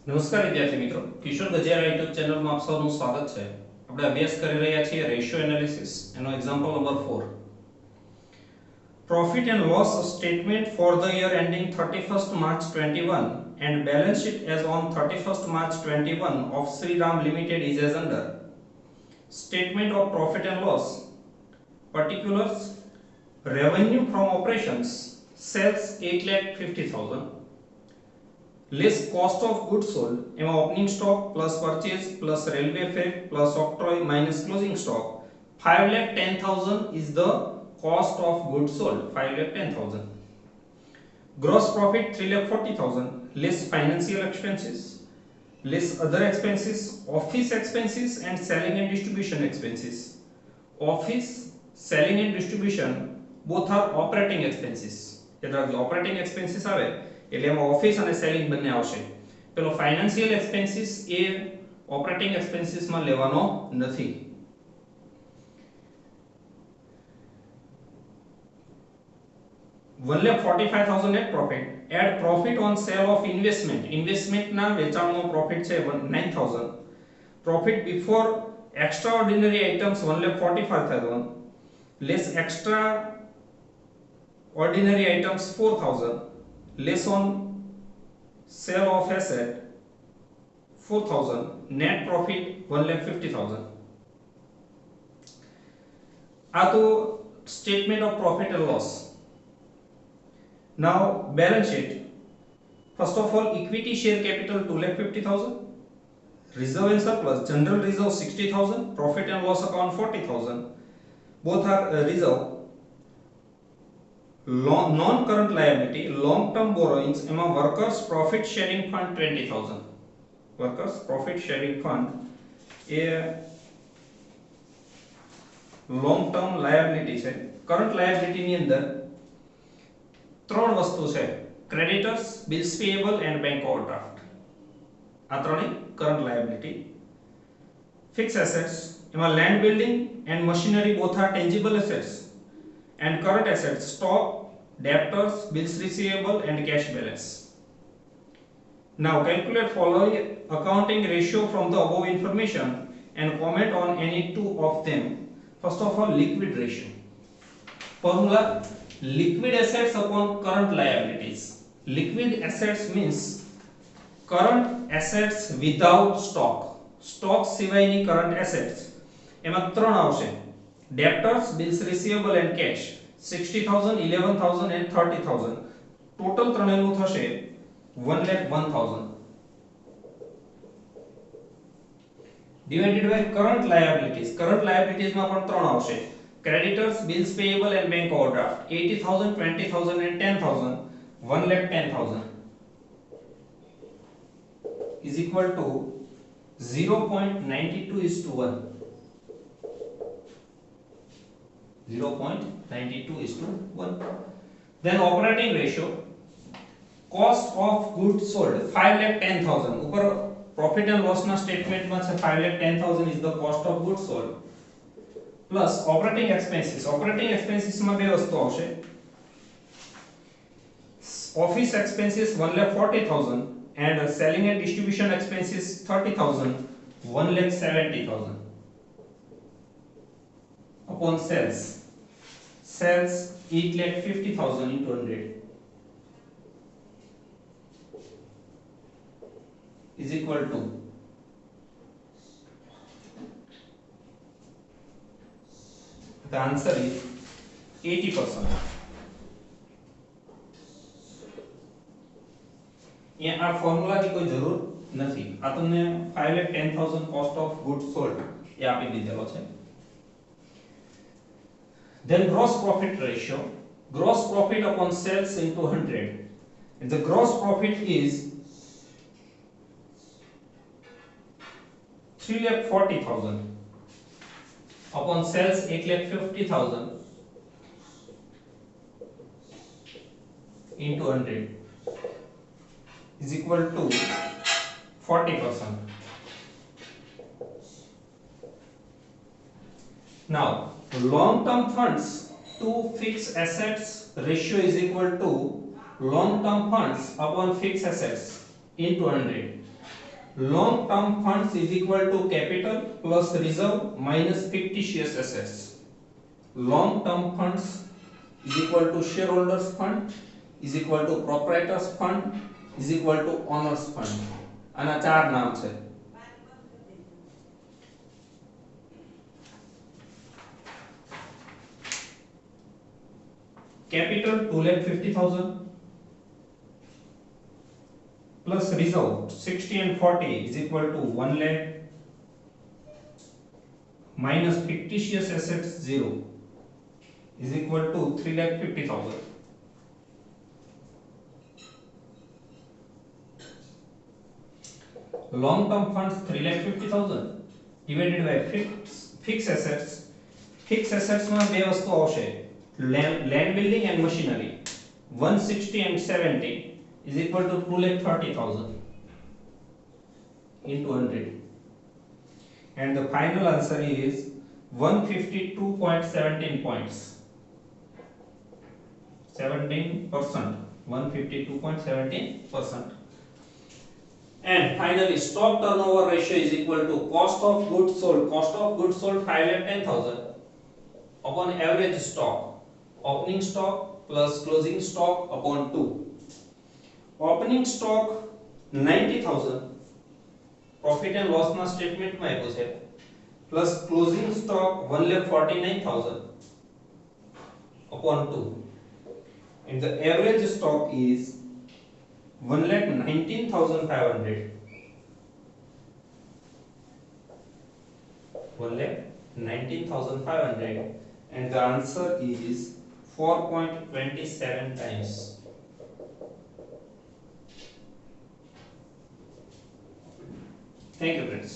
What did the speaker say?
નમસ્કાર વિદ્યાર્થી મિત્રો, કિશોર ગજેરા યુટ્યુબ ચેનલમાં આપ સૌનું સ્વાગત છે. આપણે અભ્યાસ કરી રહ્યા છીએ રેશિયો એનાલિસિસ એનો example number 4. Profit and loss statement for the year ending 31st March 21 and balance sheet as on 31st March 21 of Sriram Limited is as under. Statement of profit and loss. Particulars: revenue from operations sales 8,50,000. Less cost of goods sold, એમાં opening stock plus purchase plus railway fare plus octroi minus closing stock, 5,10,000 is the cost of goods sold. 5,10,000. Gross profit 3,40,000. Less financial expenses, less other expenses, office expenses and selling and distribution expenses. Office, selling and distribution both are operating expenses. યાદ operating expenses આવે એટલે એમાં office અને selling બંને આવશે. પેલો financial expenses એ operating expenses માં લેવાનો નથી. 1,45,000 net profit. Add profit on sale of investment. Investment ના વેચાણનો પ્રોફિટ છે 9,000. Profit before extraordinary items 1,45,000. Less extra ordinary items 4,000. Less on sale of asset 4,000. Net profit 1,50,000. આ તો statement of profit and loss. Now balance sheet. First of all, equity share capital 2,50,000. Reserve and surplus. General reserve 60,000. Profit and loss account 40,000. Both are reserve. Non-current liability, long-term borrowings, એમાં workers profit sharing fund 20,000. Workers profit sharing fund એ long-term liability છે. Current liability ની અંદર ત્રણ વસ્તુ છે: creditors, bills payable and bank overdraft. આ ત્રણેય current liability. Fixed assets, એમાં land building and machinery both are tangible assets. And current assets, stock, debtors, bills receivable and cash balance. Now calculate following accounting ratio from the above information and comment on any two of them. First of all, liquid ratio. Formula: liquid assets upon current liabilities. Liquid assets means current assets without stock. Stock સિવાયની current assets એમાં ત્રણ આવશે: debtors, bills receivable and cash. 60,000, 11,000 and 30,000. Total ત્રણેયનું થશે 1,01,000. Divided by current liabilities. Current liabilities માં પણ ત્રણ આવશે: creditors, bills payable and bank overdraft. 80,000, 20,000 and 10,000. 1,10,000 is equal to 0.92:1. 0.92:1. Then operating ratio. Cost of goods sold 5,10,000. ઉપર profit and loss ના statement માં છે 5,10,000 is the cost of goods sold plus operating expenses. Operating expenses માં બે વસ્તુ આવશે: office expenses 1,40,000 and selling and distribution expenses 30,000. 1,70,000 upon sales. Sales 8,50,000 into 100 is equal to the answer is 80%. यहाँ આ ફોર્મ્યુલાની કોઈ જરૂર નથી. આ તમને 5,10,000 cost of goods sold એ આપી દીધેલો છે. Then gross profit ratio. Gross profit upon sales into 100. And the gross profit is 3,40,000 upon sales 8,50,000 into 100 is equal to 40%. Now long-term funds to fixed assets ratio is equal to long term funds upon fixed assets. into 100. Long term funds is equal to capital plus reserve minus fictitious assets. Long term funds is equal to shareholders fund is equal to proprietors fund is equal to owners fund. આના ચાર નામ છે. Capital 2,50,000 plus reserve 60 and 40 is equal to 1 lakh minus fictitious assets 0 is equal to 3,50,000. Long term funds 3,50,000 divided by fixed assets. Fixed assets માં બે વસ્તુ આવશે, land building and machinery. 160 and 70 is equal to 2,30,000 into 100. And the final answer is 152.17 points. 17%. 152.17%. And finally, stock turnover ratio is equal to cost of goods sold. Cost of goods sold 5,10,000 upon average stock. Opening stock plus closing stock upon 2. Opening stock 90,000. Profit and loss na statement માં આપ્યું છે. Plus closing stock 1,49,000 upon 2. And the average stock is 1,19,500. 1,19,500, and the answer is 4.27 times. Thank you, friends.